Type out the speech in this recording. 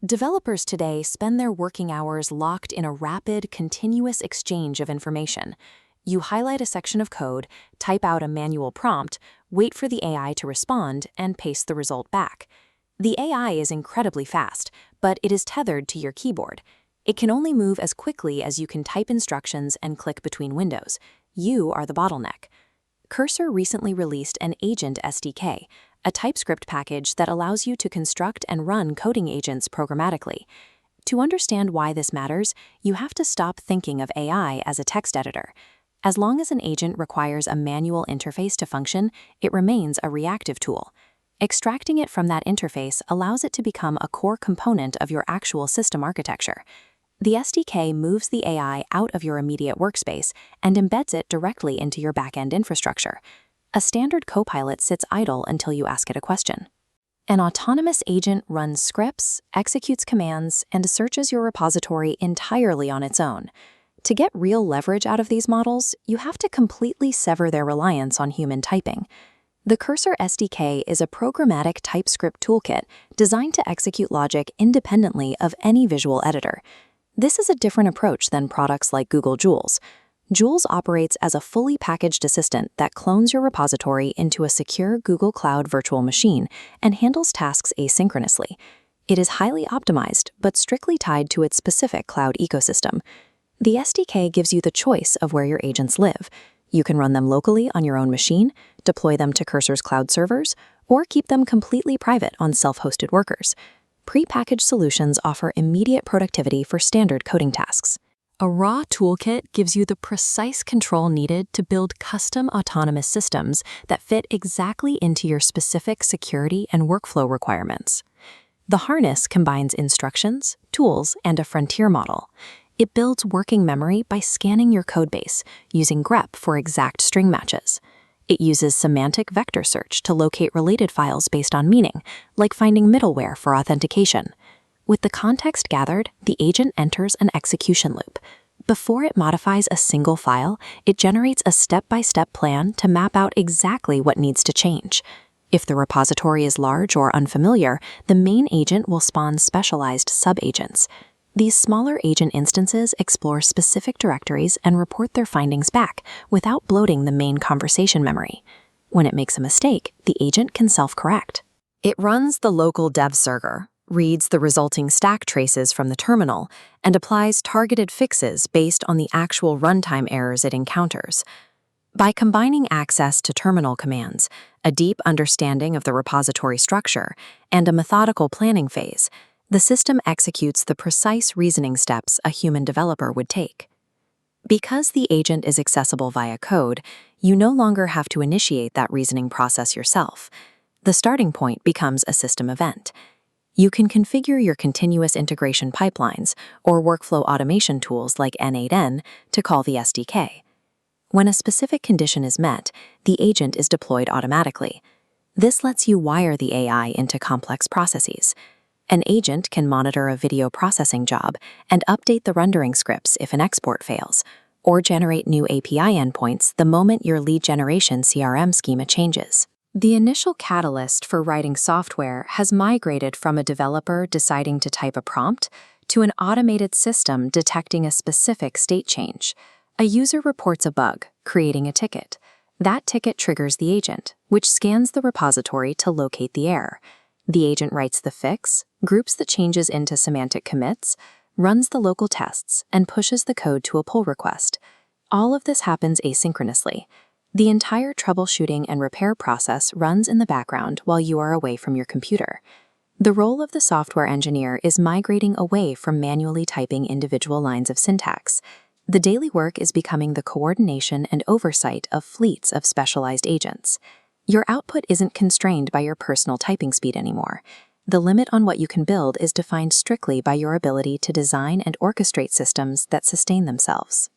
Developers today spend their working hours locked in a rapid, continuous exchange of information. You highlight a section of code, type out a manual prompt, wait for the AI to respond, and paste the result back. The AI is incredibly fast, but it is tethered to your keyboard. It can only move as quickly as you can type instructions and click between windows. You are the bottleneck. Cursor recently released an Agent SDK, a TypeScript package that allows you to construct and run coding agents programmatically. To understand why this matters, you have to stop thinking of AI as a text editor. As long as an agent requires a manual interface to function, it remains a reactive tool. Extracting it from that interface allows it to become a core component of your actual system architecture. The SDK moves the AI out of your immediate workspace and embeds it directly into your backend infrastructure. A standard copilot sits idle until you ask it a question. An autonomous agent runs scripts, executes commands, and searches your repository entirely on its own. To get real leverage out of these models, you have to completely sever their reliance on human typing. The Cursor SDK is a programmatic TypeScript toolkit designed to execute logic independently of any visual editor. This is a different approach than products like Google Jules. Jules operates as a fully packaged assistant that clones your repository into a secure Google Cloud virtual machine and handles tasks asynchronously. It is highly optimized, but strictly tied to its specific cloud ecosystem. The SDK gives you the choice of where your agents live. You can run them locally on your own machine, deploy them to Cursor's cloud servers, or keep them completely private on self-hosted workers. Pre-packaged solutions offer immediate productivity for standard coding tasks. A raw toolkit gives you the precise control needed to build custom autonomous systems that fit exactly into your specific security and workflow requirements. The harness combines instructions, tools, and a frontier model. It builds working memory by scanning your codebase, using grep for exact string matches. It uses semantic vector search to locate related files based on meaning, like finding middleware for authentication. With the context gathered, the agent enters an execution loop. Before it modifies a single file, it generates a step-by-step plan to map out exactly what needs to change. If the repository is large or unfamiliar, the main agent will spawn specialized sub-agents. These smaller agent instances explore specific directories and report their findings back without bloating the main conversation memory. When it makes a mistake, the agent can self-correct. It runs the local dev server, reads the resulting stack traces from the terminal, and applies targeted fixes based on the actual runtime errors it encounters. By combining access to terminal commands, a deep understanding of the repository structure, and a methodical planning phase, the system executes the precise reasoning steps a human developer would take. Because the agent is accessible via code, you no longer have to initiate that reasoning process yourself. The starting point becomes a system event. You can configure your continuous integration pipelines or workflow automation tools like N8N to call the SDK. When a specific condition is met, the agent is deployed automatically. This lets you wire the AI into complex processes. An agent can monitor a video processing job and update the rendering scripts if an export fails, or generate new API endpoints the moment your lead generation CRM schema changes. The initial catalyst for writing software has migrated from a developer deciding to type a prompt to an automated system detecting a specific state change. A user reports a bug, creating a ticket. That ticket triggers the agent, which scans the repository to locate the error. The agent writes the fix, groups the changes into semantic commits, runs the local tests, and pushes the code to a pull request. All of this happens asynchronously. The entire troubleshooting and repair process runs in the background while you are away from your computer. The role of the software engineer is migrating away from manually typing individual lines of syntax. The daily work is becoming the coordination and oversight of fleets of specialized agents. Your output isn't constrained by your personal typing speed anymore. The limit on what you can build is defined strictly by your ability to design and orchestrate systems that sustain themselves.